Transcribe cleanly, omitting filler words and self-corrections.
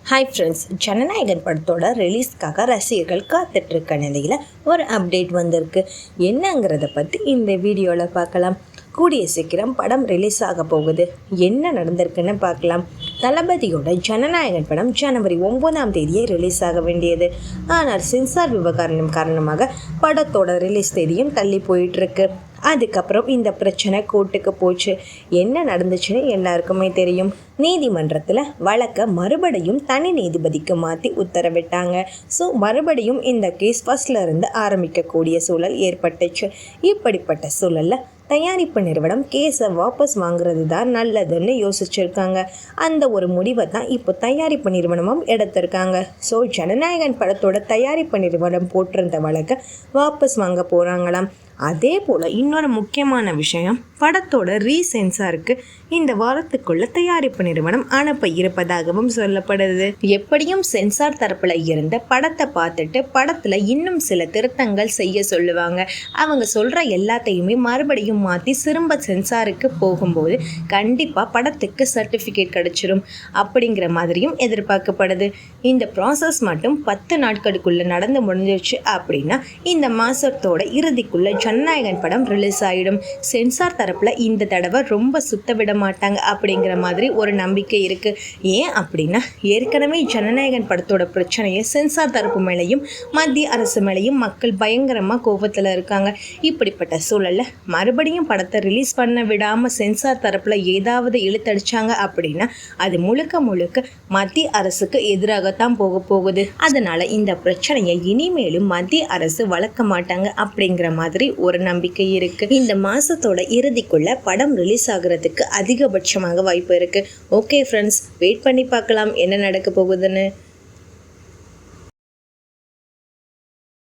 Hi friends, Jananayagan படத்தோட ரிலீஸ்க்காக ரசிகர்கள் காத்துட்ருக்க நிலையில் ஒரு அப்டேட் வந்திருக்கு. என்னங்கிறத பற்றி இந்த வீடியோவில் பார்க்கலாம். கூடிய சீக்கிரம் படம் ரிலீஸ் ஆக போகுது. என்ன நடந்திருக்குன்னு பார்க்கலாம். தளபதியோட ஜனநாயகன் படம் ஜனவரி 9 ரிலீஸ் ஆக வேண்டியது. ஆனால் சென்சார் விவகாரம் காரணமாக படத்தோட ரிலீஸ் தேதியும் தள்ளி போயிட்டுருக்கு. அதுக்கப்புறம் இந்த பிரச்சனை கோர்ட்டுக்கு போச்சு. என்ன நடந்துச்சுன்னு எல்லாருக்குமே தெரியும். நீதிமன்றத்தில் வழக்கை மறுபடியும் தனி நீதிபதிக்கு மாற்றி உத்தரவிட்டாங்க. ஸோ மறுபடியும் இந்த கேஸ் ஃபர்ஸ்ட்ல இருந்து ஆரம்பிக்கக்கூடிய சூழல் ஏற்பட்டுச்சு. இப்படிப்பட்ட சூழலில் தயாரிப்பு நிறுவனம் கேஸை வாபஸ் வாங்குறது தான் நல்லதுன்னு யோசிச்சிருக்காங்க. அந்த ஒரு முடிவை தான் இப்போ தயாரிப்பு நிறுவனமும் எடுத்திருக்காங்க. ஸோ ஜனநாயகன் படத்தோட தயாரிப்பு நிறுவனம் போட்டிருந்த வழக்கை வாபஸ் வாங்க போகிறாங்களாம். அதே போல் இன்னொரு முக்கியமான விஷயம், படத்தோட ரீசென்சாருக்கு இந்த வாரத்துக்குள்ள தயாரிப்பு நிறுவனம் அனுப்ப இருப்பதாகவும் சொல்லப்படுது. எப்படியும் சென்சார் தரப்புல இருந்த படத்தை பார்த்துட்டு படத்துல இன்னும் சில திருத்தங்கள் செய்ய சொல்லுவாங்க. அவங்க சொல்ற எல்லாத்தையுமே மறுபடியும் மாற்றி திரும்ப சென்சாருக்கு போகும்போது கண்டிப்பாக படத்துக்கு சர்டிஃபிகேட் கிடைச்சிடும் அப்படிங்கிற மாதிரியும் எதிர்பார்க்கப்படுது. இந்த ப்ராசஸ் மட்டும் 10 நாட்களுக்குள்ள நடந்து முடிஞ்சிருச்சு அப்படின்னா இந்த மாசத்தோட இறுதிக்குள்ள ஜனநாயகன் படம் ரிலீஸ் ஆகிடும். சென்சார் தரப்புல இந்த தடவை ரொம்ப சுத்த விட மாட்டாங்க அப்படிங்கிற மாதிரி ஒரு நம்பிக்கை இருக்கு. ஏன் அப்படின்னா ஏற்கனவே ஜனநாயகன் படத்தோட பிரச்சனையை சென்சார் தரப்பு மேலேயும் மத்திய அரசு மேலேயும் மக்கள் பயங்கரமாக கோபத்தில் இருக்காங்க. இப்படிப்பட்ட சூழல்ல மறுபடியும் படத்தை ரிலீஸ் பண்ண விடாம சென்சார் தரப்புல ஏதாவது இழுத்தடிச்சாங்க அப்படின்னா அது முழுக்க முழுக்க மத்திய அரசுக்கு எதிராகத்தான் போக போகுது. அதனால இந்த பிரச்சனையை இனிமேலும் மத்திய அரசு வளர்க்க மாட்டாங்க அப்படிங்கிற மாதிரி ஒரு நம்பிக்கை இருக்கு. இந்த மாசத்தோட இறுதிக்குள்ள படம் ரிலீஸ் ஆகுறதுக்கு அதிகபட்சமாக வாய்ப்பு இருக்கு. ஓகே ஃப்ரெண்ட்ஸ், வெயிட் பண்ணி பார்க்கலாம் என்ன நடக்க போகுதுன்னு.